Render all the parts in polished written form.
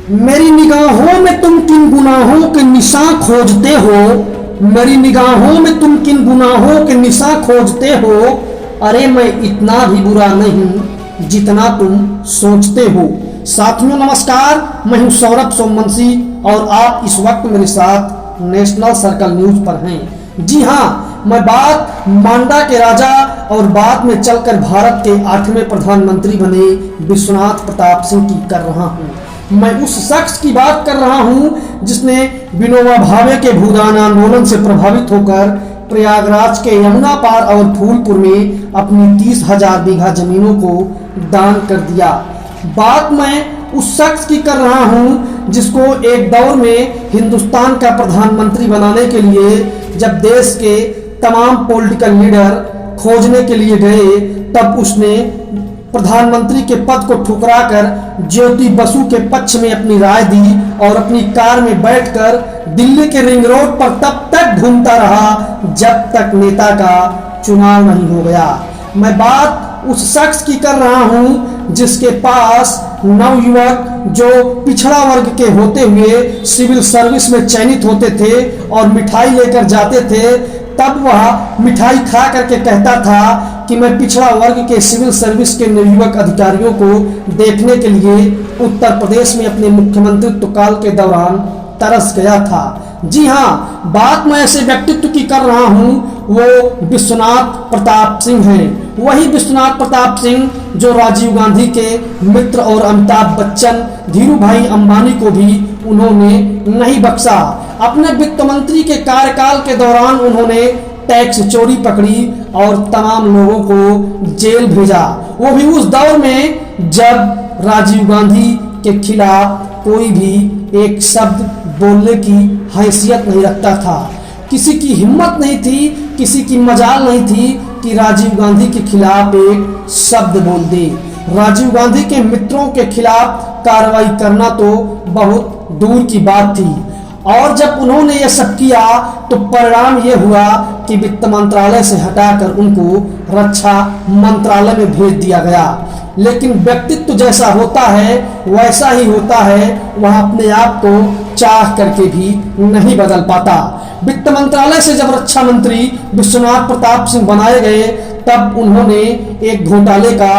मेरी निगाहों में तुम किन गुनाहों के निशान खोजते हो, मेरी निगाहों में तुम किन गुनाहों के निशान खोजते हो। अरे मैं इतना भी बुरा नहीं जितना तुम सोचते हो। साथियों नमस्कार, मैं हूं सौरभ सोमवंशी और आप इस वक्त मेरे साथ नेशनल सर्कल न्यूज पर हैं। जी हां, मैं बात मांडा के राजा और बाद में चलकर भारत के 8वें प्रधानमंत्री बने विश्वनाथ प्रताप सिंह की कर रहा हूं। मैं उस शख्स की बात कर रहा हूं जिसने विनोबा भावे के भूदान आंदोलन से प्रभावित होकर प्रयागराज के यमुना पार और फूलपुर में अपनी 30,000 बीघा जमीनों को दान कर दिया। बात मैं उस शख्स की कर रहा हूं जिसको एक दौर में हिंदुस्तान का प्रधानमंत्री बनाने के लिए जब देश के तमाम पॉलिटिकल लीडर खोजने के लिए गए, तब उसने प्रधानमंत्री के पद को ठुकराकर ज्योति बसु के पक्ष में अपनी राय दी और अपनी कार में बैठकर दिल्ली के रिंग रोड पर तब तक घूमता रहा जब तक नेता का चुनाव नहीं हो गया। मैं बात उस शख्स की कर रहा हूं जिसके पास नवयुवक जो पिछड़ा वर्ग के होते हुए सिविल सर्विस में चयनित होते थे और मिठाई लेकर जाते थे, तब वह मिठाई खा करके कहता था कि मैं पिछड़ा वर्ग के सिविल सर्विस के नवयुवक अधिकारियों को देखने के लिए उत्तर प्रदेश में अपने मुख्यमंत्रित्व काल के दौरान तरस गया था। जी हाँ, बात मैं ऐसे व्यक्तित्व की कर रहा हूँ, वो विश्वनाथ प्रताप सिंह हैं। वही विश्वनाथ प्रताप सिंह जो राजीव गांधी के मित्र और अमिताभ बच्चन, धीरू भाई अंबानी को भी उन्होंने नहीं बख्शा। अपने वित्त मंत्री के कार्यकाल के दौरान उन्होंने टैक्स चोरी पकड़ी और तमाम लोगों को जेल भेजा। वो भी उस दौर में जब राजीव गांधी के खिलाफ कोई भी एक शब्द बोलने की हैसियत नहीं रखता था। किसी की हिम्मत नहीं थी, किसी की मजाल नहीं थी कि राजीव गांधी के खिलाफ एक शब्द बोल दे। राजीव गांधी के मित्रों के खिलाफ कार्रवाई करना तो बहुत दूर की बात थी। और जब उन्होंने ये सब किया तो परिणाम ये हुआ कि वित्त मंत्रालय से हटाकर उनको रक्षा मंत्रालय में भेज दिया गया। लेकिन व्यक्तित्व जैसा होता है वैसा ही होता है, वह अपने आप को चाह करके भी नहीं बदल पाता। वित्त मंत्रालय से जब रक्षा मंत्री विश्वनाथ प्रताप सिंह बनाए गए, तब उन्होंने एक घोटाले का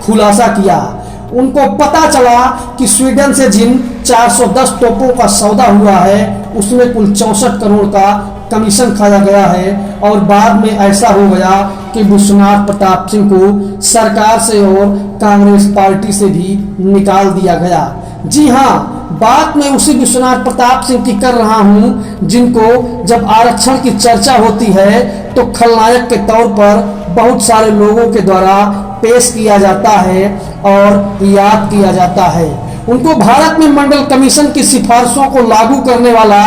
खुलासा किया। उनको पता चला कि स्वीडन से जिन 410 तोपों का सौदा हुआ है उसमें कुल 64 करोड़ का कमीशन खाया गया है। और बाद में ऐसा हो गया कि विश्वनाथ प्रताप सिंह को सरकार से और कांग्रेस पार्टी से भी निकाल दिया गया। जी हाँ, बात मैं उसी विश्वनाथ प्रताप सिंह की कर रहा हूं जिनको जब आरक्षण की चर्चा होती है तो खलनायक के तौर पर बहुत सारे लोगों के द्वारा पेश किया जाता है और याद किया जाता है। उनको भारत में मंडल कमीशन की सिफारिशों को लागू करने वाला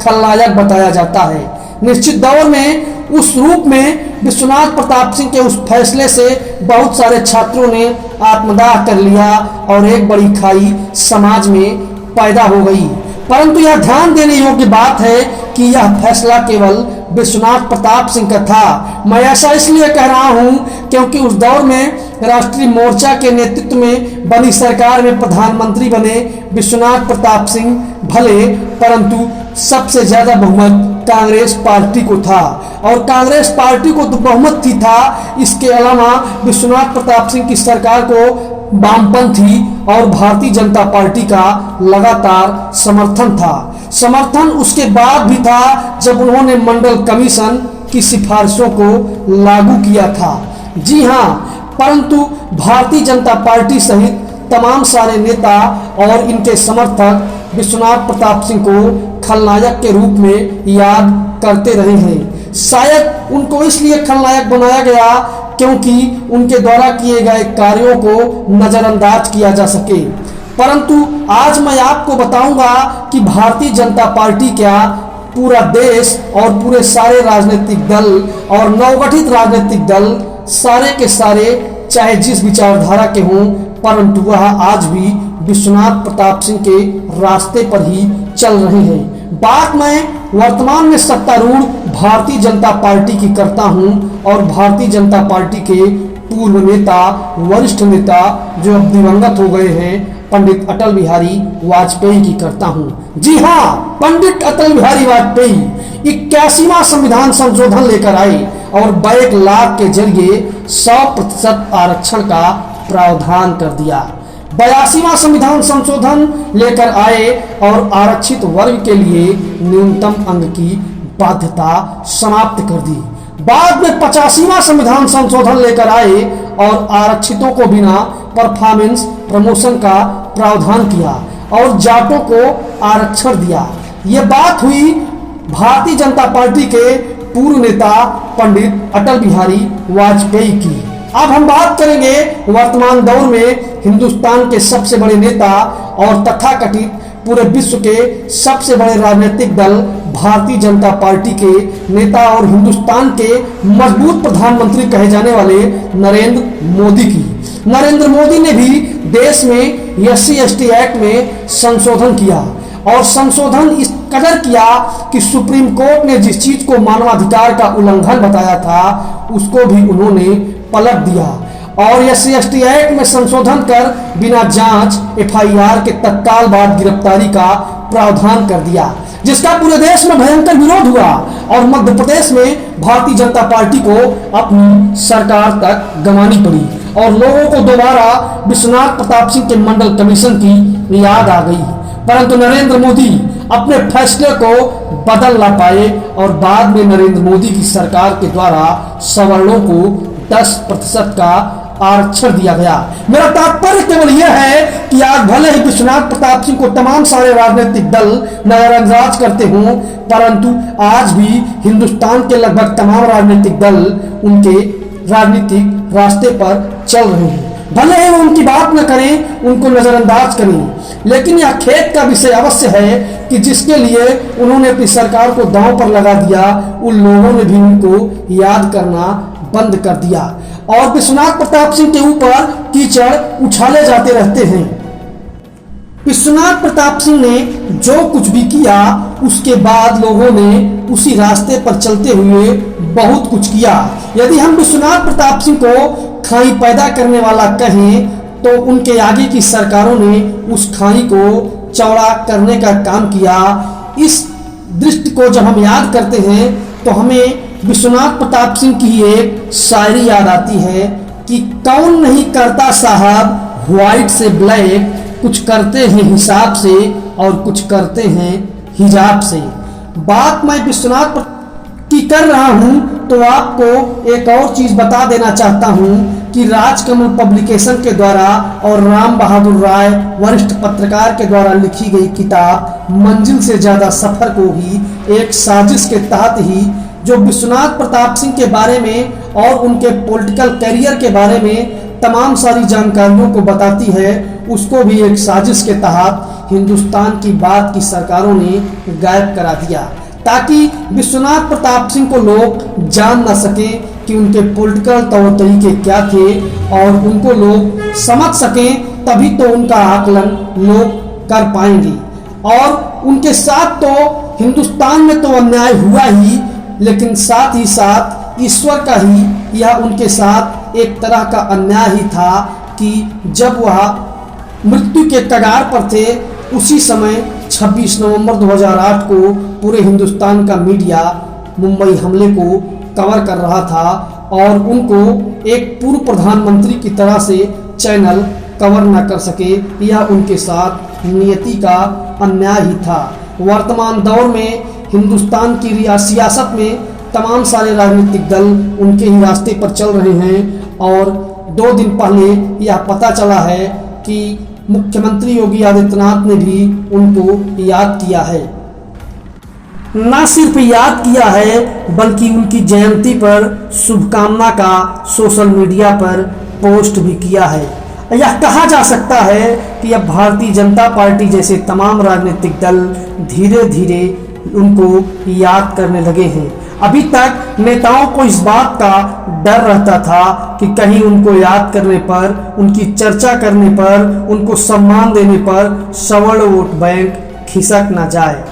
खलनायक बताया जाता है। निश्चित दौर में उस रूप में विश्वनाथ प्रताप सिंह के उस फैसले से बहुत सारे छात्रों ने आत्मदाह कर लिया और एक बड़ी खाई समाज में पैदा हो गई। परंतु यह ध्यान देने योग्य बात है कि यह फैसला केवल विश्वनाथ प्रताप सिंह का था। मैं ऐसा इसलिए कह रहा हूं क्योंकि उस दौर में राष्ट्रीय मोर्चा के नेतृत्व में बनी सरकार में प्रधानमंत्री बने विश्वनाथ प्रताप सिंह भले, परंतु सबसे ज्यादा बहुमत कांग्रेस पार्टी को था और कांग्रेस पार्टी को तो बहुमत ही था। इसके अलावा विश्वनाथ प्रताप सिंह की सरकार को वामपंथी और भारतीय जनता पार्टी का लगातार समर्थन था। समर्थन उसके बाद भी था जब उन्होंने मंडल कमीशन की सिफारिशों को लागू किया था। जी हाँ, परंतु भारतीय जनता पार्टी सहित तमाम सारे नेता और इनके समर्थक विश्वनाथ प्रताप सिंह को खलनायक के रूप में याद करते रहे हैं। शायद उनको इसलिए खलनायक बनाया गया क्योंकि उनके द्वारा किए गए कार्यों को नजरअंदाज किया जा सके। परंतु आज मैं आपको बताऊंगा कि भारतीय जनता पार्टी क्या, पूरा देश और पूरे सारे राजनीतिक दल और नवगठित राजनीतिक दल सारे के सारे चाहे जिस विचारधारा के हों, परंतु वह आज भी विश्वनाथ प्रताप सिंह के रास्ते पर ही चल रहे हैं। बात मैं वर्तमान में सत्तारूढ़ भारतीय जनता पार्टी की करता हूं और भारतीय जनता पार्टी के पूर्व नेता, वरिष्ठ नेता जो अब दिवंगत हो गए हैं, पंडित अटल बिहारी वाजपेयी की करता हूं। जी हां, पंडित अटल बिहारी वाजपेयी 81वां संविधान संशोधन लेकर आए और 1 लाख के जरिए 100% आरक्षण का प्रावधान कर दिया। 82वां संविधान संशोधन लेकर आए और आरक्षित वर्ग के लिए न्यूनतम अंग की बाध्यता समाप्त कर दी। बाद में 85वां संविधान संशोधन लेकर आए और आरक्षितों को बिना परफॉर्मेंस प्रमोशन का प्रावधान किया और जाटों को आरक्षण दिया। ये बात हुई भारतीय जनता पार्टी के पूर्व नेता पंडित अटल बिहारी वाजपेयी की। अब हम बात करेंगे वर्तमान दौर में हिंदुस्तान के सबसे बड़े नेता और तथाकथित पूरे विश्व के सबसे बड़े राजनीतिक दल भारतीय जनता पार्टी के नेता और हिंदुस्तान के मजबूत प्रधानमंत्री कहे जाने वाले नरेंद्र मोदी की। नरेंद्र मोदी ने भी देश में SC/ST एक्ट में संशोधन किया और संशोधन इस कदर किया कि सुप्रीम कोर्ट ने जिस चीज को मानवाधिकार का उल्लंघन बताया था उसको भी उन्होंने पलट दिया और SC/ST एक्ट में संशोधन कर बिना जांच FIR के तत्काल बाद गिरफ्तारी का प्रावधान कर दिया, जिसका पूरे देश में भयंकर विरोध हुआ और मध्य प्रदेश में भारतीय जनता पार्टी को अपनी सरकार तक गंवानी पड़ी और लोगों को दोबारा विश्वनाथ प्रताप सिंह के मंडल कमीशन की याद आ गई। परंतु नरेंद्र मोदी अपने फैसले को बदल ना पाए और बाद में नरेंद्र मोदी की सरकार के द्वारा सवर्णों को 10% का आरक्षण दिया गया। मेरा तात्पर्य केवल यह है कि आज भले ही विश्वनाथ प्रताप सिंह को तमाम सारे राजनीतिक दल नजरअंदाज करते हों, परंतु आज भी हिंदुस्तान के लगभग तमाम राजनीतिक दल उनके राजनीतिक रास्ते पर चल रहे हैं। भले ही वो उनकी बात न करें, उनको नजरअंदाज करें, लेकिन यह खेद का विषय अवश्य है कि जिसके लिए उन्होंने अपनी सरकार को दांव पर लगा दिया, उन लोगों ने भी उनको याद करना बंद कर दिया और विश्वनाथ प्रताप सिंह के ऊपर कीचड़ उछाले जाते रहते हैं। विश्वनाथ प्रताप सिंह ने जो कुछ भी किया उसके बाद लोगों ने उसी रास्ते पर चलते हुए बहुत कुछ किया। यदि हम विश्वनाथ प्रताप सिंह को खाई पैदा करने वाला कहें तो उनके आगे की सरकारों ने उस खाई को चौड़ा करने का काम किया। इस दृष्टि को जब हम याद करते हैं तो हमें विश्वनाथ प्रताप सिंह की एक शायरी याद आती है कि कौन नहीं करता साहब व्हाइट से ब्लैक, कुछ करते हैं हिसाब से और कुछ करते हैं हिजाब से। बात मैं विश्वनाथ की कर रहा हूं तो आपको एक और चीज बता देना चाहता हूं कि राजकमल पब्लिकेशन के द्वारा और राम बहादुर राय वरिष्ठ पत्रकार के द्वारा लिखी गई किताब मंजिल से ज्यादा सफर को ही एक साजिश के तहत ही जो विश्वनाथ प्रताप सिंह के बारे में और उनके पॉलिटिकल करियर के बारे में तमाम सारी जानकारियों को बताती है, उसको भी एक साजिश के तहत हिंदुस्तान की बात की सरकारों ने गायब करा दिया ताकि विश्वनाथ प्रताप सिंह को लोग जान न सकें कि उनके पॉलिटिकल तौर तरीके क्या थे और उनको लोग समझ सकें, तभी तो उनका आकलन लोग कर पाएंगे। और उनके साथ तो हिंदुस्तान में तो अन्याय हुआ ही, लेकिन साथ ही साथ ईश्वर का ही यह उनके साथ एक तरह का अन्याय ही था कि जब वह मृत्यु के कगार पर थे उसी समय 26 नवंबर 2008 को पूरे हिंदुस्तान का मीडिया मुंबई हमले को कवर कर रहा था और उनको एक पूर्व प्रधानमंत्री की तरह से चैनल कवर न कर सके। यह उनके साथ नियति का अन्याय ही था। वर्तमान दौर में हिंदुस्तान की सियासत में तमाम सारे राजनीतिक दल उनके ही रास्ते पर चल रहे हैं और 2 दिन पहले यह पता चला है कि मुख्यमंत्री योगी आदित्यनाथ ने भी उनको याद किया है। न सिर्फ याद किया है बल्कि उनकी जयंती पर शुभकामना का सोशल मीडिया पर पोस्ट भी किया है। यह कहा जा सकता है कि अब भारतीय जनता पार्टी जैसे तमाम राजनीतिक दल धीरे धीरे उनको याद करने लगे हैं। अभी तक नेताओं को इस बात का डर रहता था कि कहीं उनको याद करने पर, उनकी चर्चा करने पर, उनको सम्मान देने पर सवर्ण वोट बैंक खिसक न जाए।